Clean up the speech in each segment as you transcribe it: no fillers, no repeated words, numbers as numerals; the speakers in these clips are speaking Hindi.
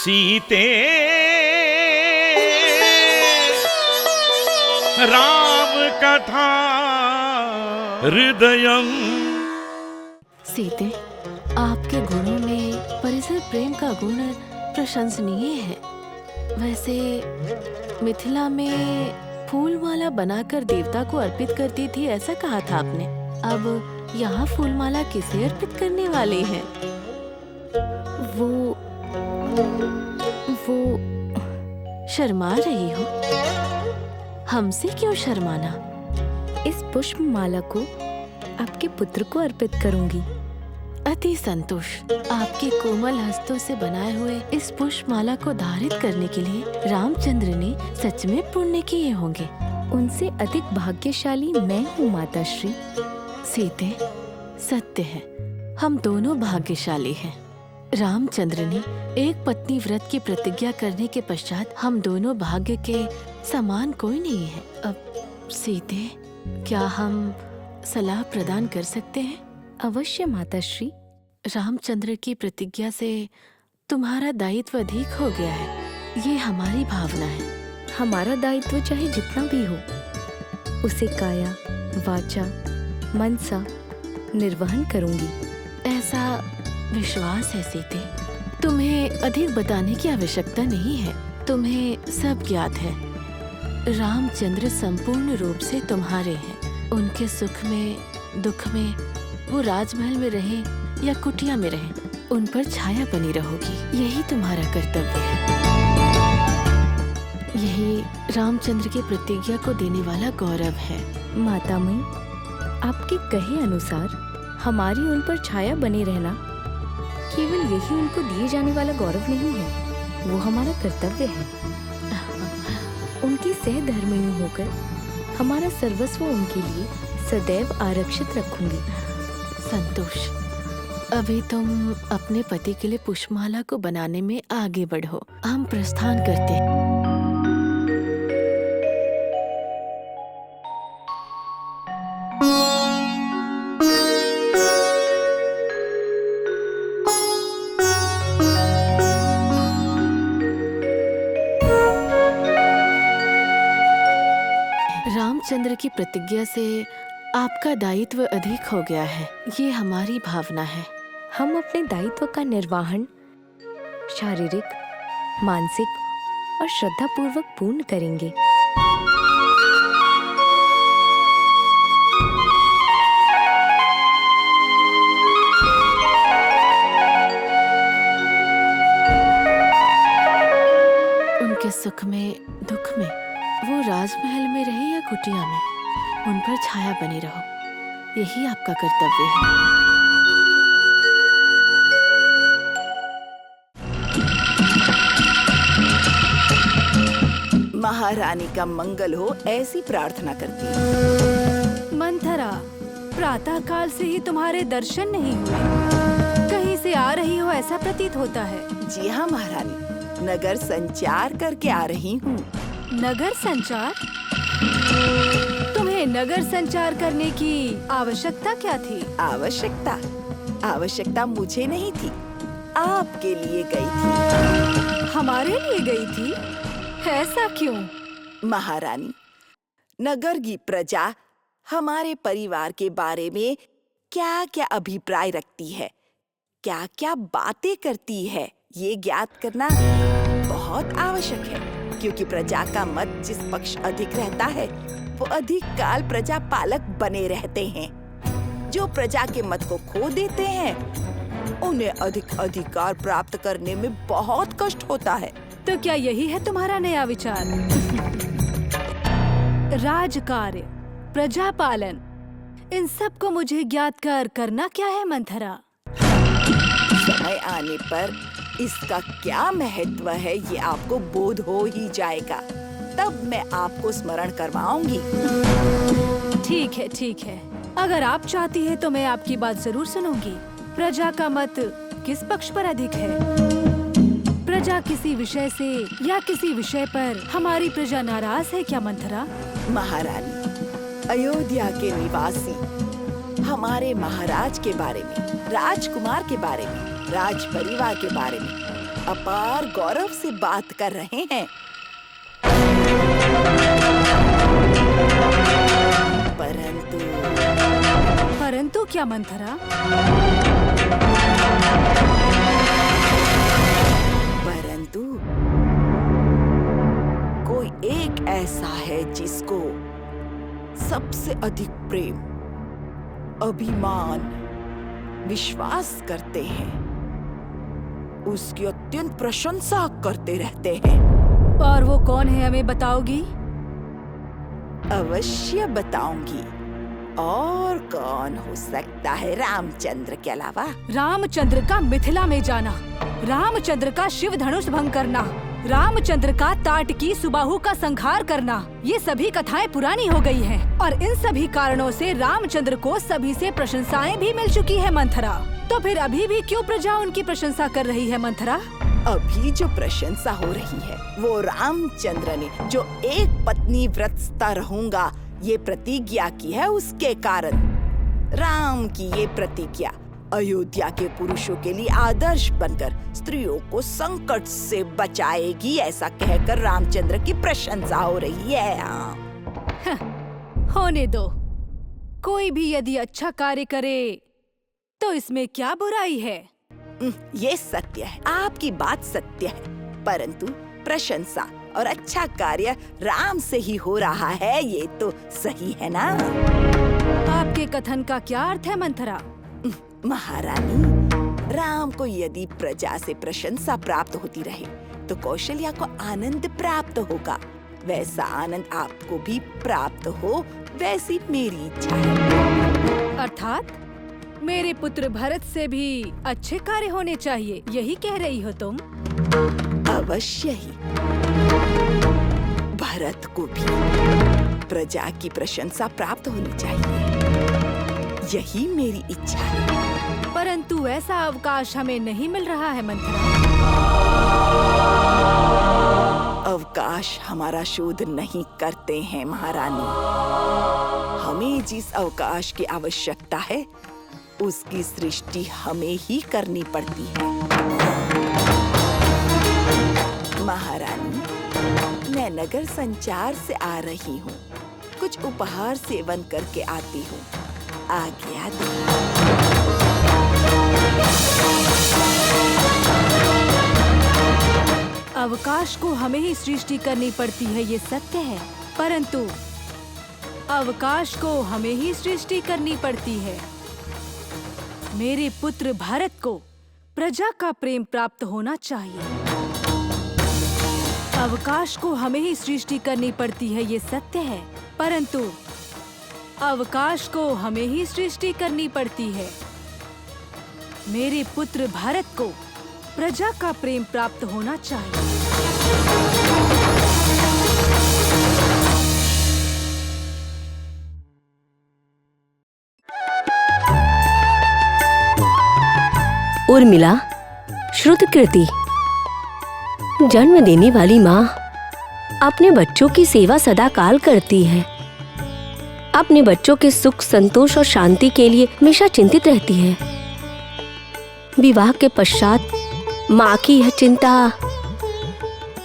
सीते राम कथा हृदयम। सीते, आपके गुणों में परिसर प्रेम का गुण प्रशंसनीय है। वैसे मिथिला में फूलमाला बनाकर देवता को अर्पित करती थी, ऐसा कहा था आपने। अब यहाँ फूलमाला किसे अर्पित करने वाले हैं? वो शर्मा रही हो। हमसे क्यों शर्माना? इस पुष्पमाला को आपके पुत्र को अर्पित करूंगी। अति संतोष। आपके कोमल हस्तों से बनाए हुए इस पुष्पमाला को धारित करने के लिए रामचंद्र ने सच में पुण्य किए होंगे। उनसे अधिक भाग्यशाली मैं हूँ माताश्री। सीते, सत्य है, हम दोनों भाग्यशाली हैं। रामचंद्र ने एक पत्नी व्रत की प्रतिज्ञा करने के पश्चात हम दोनों भाग्य के समान कोई नहीं है। अब सीते, क्या हम सलाह प्रदान कर सकते हैं? अवश्य माताश्री। रामचंद्र की प्रतिज्ञा से तुम्हारा दायित्व अधिक हो गया है, ये हमारी भावना है। हमारा दायित्व चाहे जितना भी हो, उसे काया वाचा मनसा निर्वहन करूंगी। ऐसा विश्वास है सीते। तुम्हें अधिक बताने की आवश्यकता नहीं है, तुम्हें सब ज्ञात है। रामचंद्र संपूर्ण रूप से तुम्हारे हैं। उनके सुख में दुख में वो राजमहल में रहे या कुटिया में रहे, उन पर छाया बनी रहोगी। यही तुम्हारा कर्तव्य है। यही रामचंद्र की प्रतिज्ञा को देने वाला गौरव है। मातामयी, आपके कहे अनुसार हमारी उन पर छाया बने रहना केवल यही उनको दिए जाने वाला गौरव नहीं है, वो हमारा कर्तव्य है। उनकी सहधर्मिणी होकर हमारा सर्वस्व उनके लिए सदैव आरक्षित रखूंगी। संतोष, अभी तुम अपने पति के लिए पुष्पमाला को बनाने में आगे बढ़ो। हम प्रस्थान करते हैं। रामचंद्र की प्रतिज्ञा से आपका दायित्व अधिक हो गया है, ये हमारी भावना है। हम अपने दायित्व का निर्वहन शारीरिक, मानसिक और श्रद्धापूर्वक पूर्ण करेंगे। उनके सुख में दुख में, वो राजमहल में रहे या कुटिया में, उन पर छाया बनी रहो। यही आपका कर्तव्य है। महारानी का मंगल हो, ऐसी प्रार्थना करती हूँ। मंथरा, प्रातः काल से ही तुम्हारे दर्शन नहीं हुए। कहीं से आ रही हो ऐसा प्रतीत होता है। जी हाँ महारानी, नगर संचार करके आ रही हूँ। नगर संचार? तुम्हें नगर संचार करने की आवश्यकता क्या थी? आवश्यकता मुझे नहीं थी, आपके लिए गई थी। हमारे लिए गई थी? ऐसा क्यों? महारानी, नगर की प्रजा हमारे परिवार के बारे में क्या क्या अभिप्राय रखती है, क्या क्या बातें करती है, ये ज्ञात करना बहुत आवश्यक है। क्योंकि प्रजा का मत जिस पक्ष अधिक रहता है, वो अधिक काल प्रजा पालक बने रहते हैं। जो प्रजा के मत को खो देते हैं, उन्हें अधिक अधिकार प्राप्त करने में बहुत कष्ट होता है। तो क्या यही है तुम्हारा नया विचार? राजकार्य, प्रजा पालन, इन सब को मुझे ज्ञात कर करना क्या है मंथरा? समय आने पर इसका क्या महत्व है ये आपको बोध हो ही जाएगा। तब मैं आपको स्मरण करवाऊंगी। ठीक है। अगर आप चाहती है तो मैं आपकी बात जरूर सुनूंगी। प्रजा का मत किस पक्ष पर अधिक है? प्रजा किसी विषय से या किसी विषय पर हमारी प्रजा नाराज है क्या मंथरा? महारानी, अयोध्या के निवासी हमारे महाराज के बारे में, राजकुमार के बारे में, राज परिवार के बारे में अपार गौरव से बात कर रहे हैं। परंतु क्या मंथरा? परंतु कोई एक ऐसा है जिसको सबसे अधिक प्रेम, अभिमान, विश्वास करते हैं, उसकी अत्यंत प्रशंसा करते रहते हैं। और वो कौन है, हमें बताओगी? अवश्य बताऊंगी। और कौन हो सकता है रामचंद्र के अलावा? रामचंद्र का मिथिला में जाना, रामचंद्र का शिव धनुष भंग करना, रामचंद्र का ताटकी सुबाहु का संहार करना, ये सभी कथाएं पुरानी हो गई हैं। और इन सभी कारणों से रामचंद्र को सभी से प्रशंसाएं भी मिल चुकी है मंथरा। तो फिर अभी भी क्यों प्रजा उनकी प्रशंसा कर रही है मंथरा? अभी जो प्रशंसा हो रही है वो रामचंद्र ने जो एक पत्नी व्रतस्था रहूंगा ये प्रतिज्ञा की है, उसके कारण। राम की ये प्रतिज्ञा अयोध्या के पुरुषों के लिए आदर्श बनकर स्त्रियों को संकट से बचाएगी, ऐसा कहकर रामचंद्र की प्रशंसा हो रही है। होने दो, कोई भी यदि अच्छा कार्य करे तो इसमें क्या बुराई है? ये सत्य है, आपकी बात सत्य है, परंतु प्रशंसा और अच्छा कार्य राम से ही हो रहा है, ये तो सही है ना? आपके कथन का क्या अर्थ है मंथरा? महारानी, राम को यदि प्रजा से प्रशंसा प्राप्त होती रहे तो कौशल्या को आनंद प्राप्त होगा। वैसा आनंद आपको भी प्राप्त हो, वैसी मेरी इच्छा है। अर्थात मेरे पुत्र भरत से भी अच्छे कार्य होने चाहिए, यही कह रही हो तुम? अवश्य ही। भरत को भी प्रजा की प्रशंसा प्राप्त होनी चाहिए, यही मेरी इच्छा है। परंतु ऐसा अवकाश हमें नहीं मिल रहा है मंथरा। अवकाश हमारा शोध नहीं करते हैं महारानी। हमें जिस अवकाश की आवश्यकता है उसकी सृष्टि हमें ही करनी पड़ती है। महारानी, मैं नगर संचार से आ रही हूँ, कुछ उपहार सेवन करके आती हूँ, आज्ञा दो। अवकाश को हमें ही सृष्टि करनी पड़ती है, ये सत्य है, परंतु अवकाश को हमें ही सृष्टि करनी पड़ती है। मेरे पुत्र भरत को प्रजा का प्रेम प्राप्त होना चाहिए। अवकाश को हमें ही सृष्टि करनी पड़ती है, ये सत्य है, परंतु अवकाश को हमें ही सृष्टि करनी पड़ती है। मेरे पुत्र भरत को प्रजा का प्रेम प्राप्त होना चाहिए। उर्मिला, श्रुतकीर्ति, जन्म देने वाली माँ अपने बच्चों की सेवा सदा काल करती है। अपने बच्चों के सुख, संतोष और शांति के लिए हमेशा चिंतित रहती है। विवाह के पश्चात माँ की यह चिंता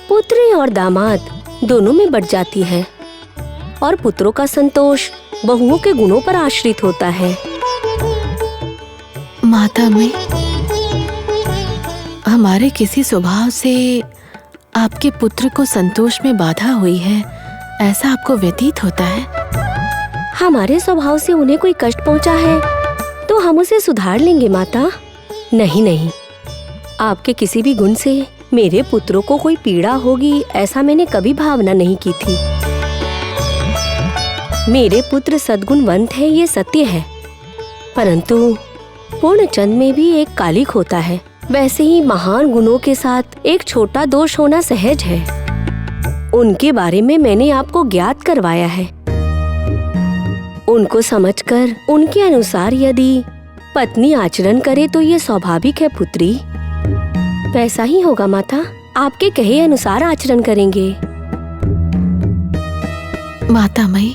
पुत्री और दामाद दोनों में बढ़ जाती है और पुत्रों का संतोष बहुओं के गुणों पर आश्रित होता है। माता में हमारे किसी स्वभाव से आपके पुत्र को संतोष में बाधा हुई है, ऐसा आपको व्यतीत होता है? हमारे स्वभाव से उन्हें कोई कष्ट पहुंचा है तो हम उसे सुधार लेंगे माता। नहीं नहीं, आपके किसी भी गुण से मेरे पुत्रों को कोई पीड़ा होगी ऐसा मैंने कभी भावना नहीं की थी। मेरे पुत्र सद्गुणवंत है, ये सत्य है, परंतु पूर्णचंद में भी एक कालिक होता है। वैसे ही महान गुणों के साथ एक छोटा दोष होना सहज है। उनके बारे में मैंने आपको ज्ञात करवाया है। उनको समझकर उनके अनुसार यदि पत्नी आचरण करे तो ये स्वाभाविक है पुत्री। वैसा ही होगा माता, आपके कहे अनुसार आचरण करेंगे। माता मई,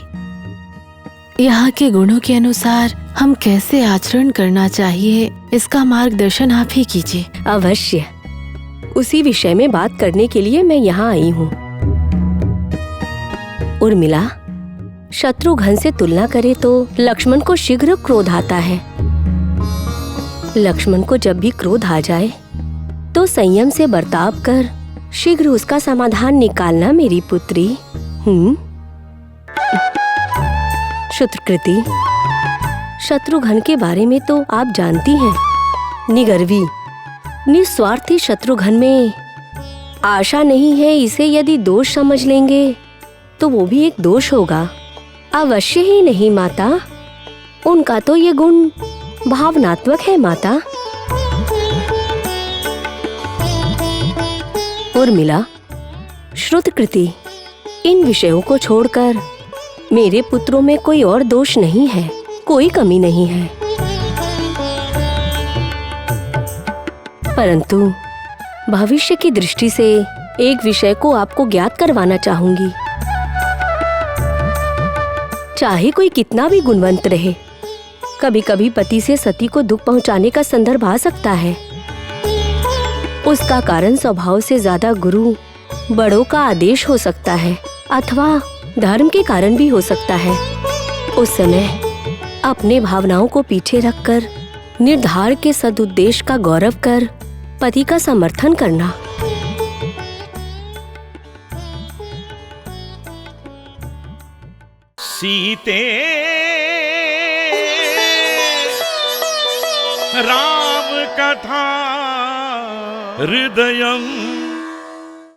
यहाँ के गुणों के अनुसार हम कैसे आचरण करना चाहिए, इसका मार्गदर्शन आप ही कीजिए। अवश्य। उसी विषय में बात करने के लिए मैं यहाँ आई हूँ। उर्मिला, शत्रुघ्न से तुलना करें तो लक्ष्मण को शीघ्र क्रोध आता है। लक्ष्मण को जब भी क्रोध आ जाए तो संयम से बर्ताव कर शीघ्र उसका समाधान निकालना मेरी पुत्री। शत्रुकृति, शत्रुघ्न के बारे में तो आप जानती हैं। निगर्वी, निस्वार्थी शत्रुघ्न में आशा नहीं है, इसे यदि दोष समझ लेंगे तो वो भी एक दोष होगा। अवश्य ही नहीं माता, उनका तो ये गुण भावनात्मक है माता। उर्मिला, श्रुतकृति, इन विषयों को छोड़कर मेरे पुत्रों में कोई और दोष नहीं है, कोई कमी नहीं है। परंतु भविष्य की दृष्टि से एक विषय को आपको ज्ञात करवाना चाहूंगी। चाहे कोई कितना भी गुणवंत रहे, कभी कभी पति से सती को दुख पहुंचाने का संदर्भ आ सकता है। उसका कारण स्वभाव से ज्यादा गुरु बड़ों का आदेश हो सकता है अथवा धर्म के कारण भी हो सकता है। उस समय अपने भावनाओं को पीछे रखकर निर्धार के सदुद्देश्य का गौरव कर पति का समर्थन करना। सीते राम कथा हृदयं